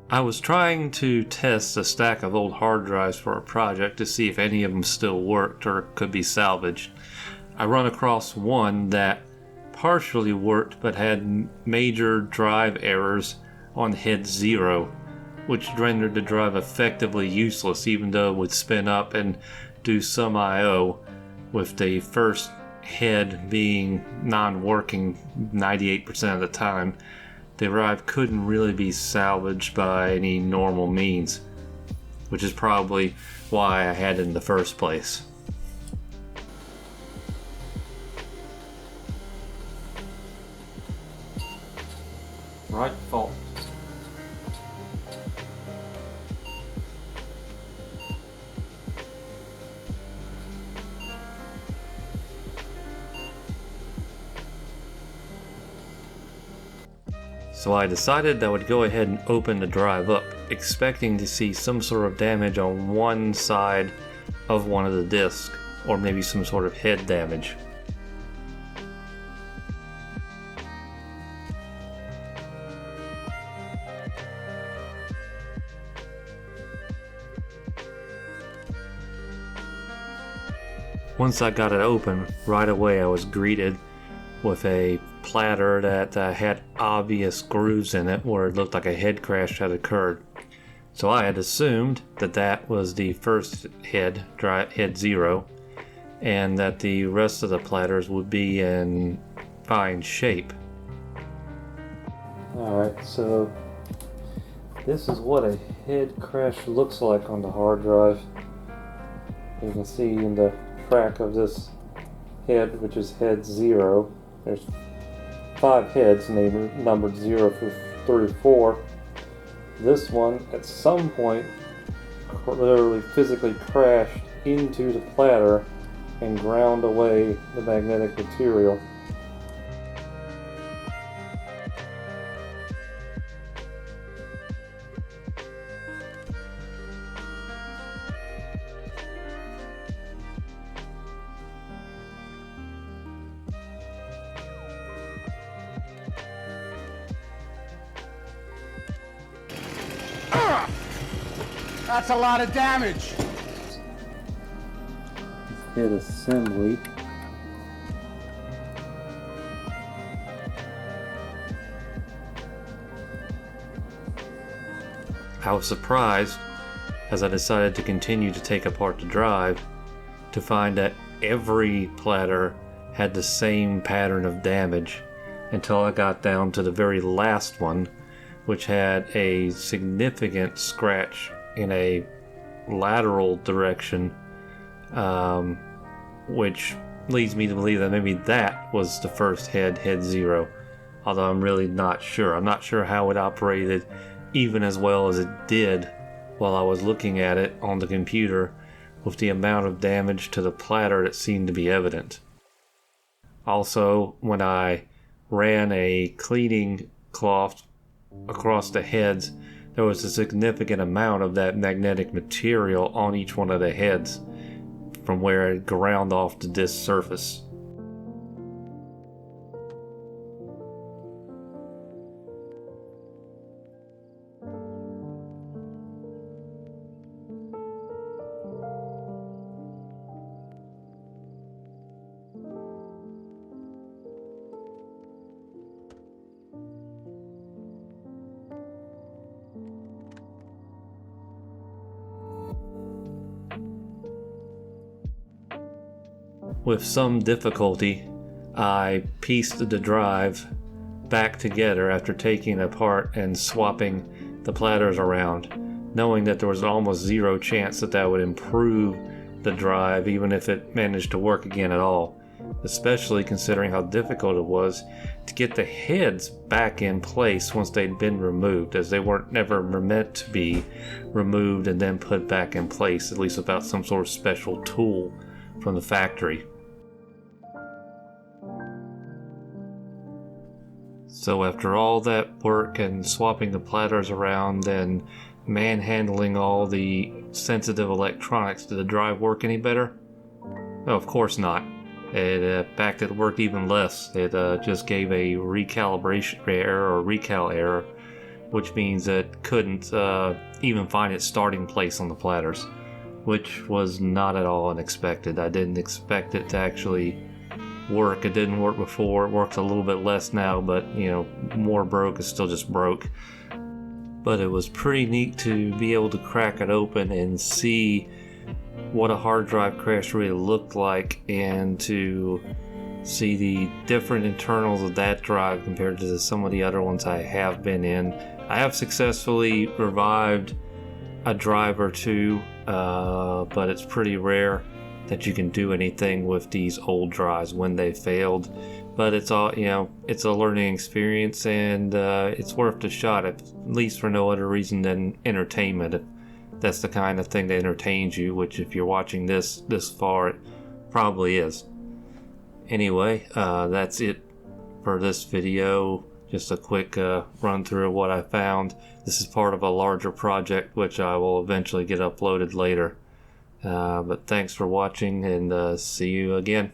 I was trying to test a stack of old hard drives for a project to see if any of them still worked or could be salvaged. I run across one that partially worked but had major drive errors on head 0, which rendered the drive effectively useless even though it would spin up and do some I/O, with the first head being non-working 98% of the time. The drive couldn't really be salvaged by any normal means, which is probably why I had it in the first place. Right fault. So I decided I would go ahead and open the drive up, expecting to see some sort of damage on one side of one of the discs, or maybe some sort of head damage. Once I got it open, right away I was greeted with a platter that had obvious grooves in it where it looked like a head crash had occurred. So I had assumed that that was the first head 0, and that the rest of the platters would be in fine shape. Alright, so this is what a head crash looks like on the hard drive. You can see in the track of this head, which is head 0, there's 5 heads, and they numbered 0 through 4. This one, at some point, literally physically crashed into the platter and ground away the magnetic material. That's a lot of damage. Head assembly. I was surprised, as I decided to continue to take apart the drive, to find that every platter had the same pattern of damage until I got down to the very last one, which had a significant scratch in a lateral direction, which leads me to believe that maybe that was the first head 0, although I'm really not sure. I'm not sure how it operated even as well as it did while I was looking at it on the computer, with the amount of damage to the platter that seemed to be evident. Also, when I ran a cleaning cloth across the heads, there was a significant amount of that magnetic material on each one of the heads from where it ground off the disc surface. With some difficulty, I pieced the drive back together after taking it apart and swapping the platters around, knowing that there was almost zero chance that that would improve the drive even if it managed to work again at all, especially considering how difficult it was to get the heads back in place once they'd been removed, as they weren't never meant to be removed and then put back in place, at least without some sort of special tool from the factory. So after all that work and swapping the platters around and manhandling all the sensitive electronics, did the drive work any better? No, of course not. In fact, it worked even less. It just gave a recalibration error or recal error which means it couldn't even find its starting place on the platters, which was not at all unexpected. I didn't expect it to actually work. It didn't work before. It works a little bit less now, but you know, more broke is still just broke. But it was pretty neat to be able to crack it open and see what a hard drive crash really looked like, and to see the different internals of that drive compared to some of the other ones I have been in. I have successfully revived a drive or two, but it's pretty rare that you can do anything with these old drives when they failed. But it's all, you know, it's a learning experience, and it's worth the shot, at least for no other reason than entertainment. If that's the kind of thing that entertains you, which if you're watching this far, it probably is. Anyway, that's it for this video. Just a quick run through of what I found. This is part of a larger project which I will eventually get uploaded later. But thanks for watching, and see you again.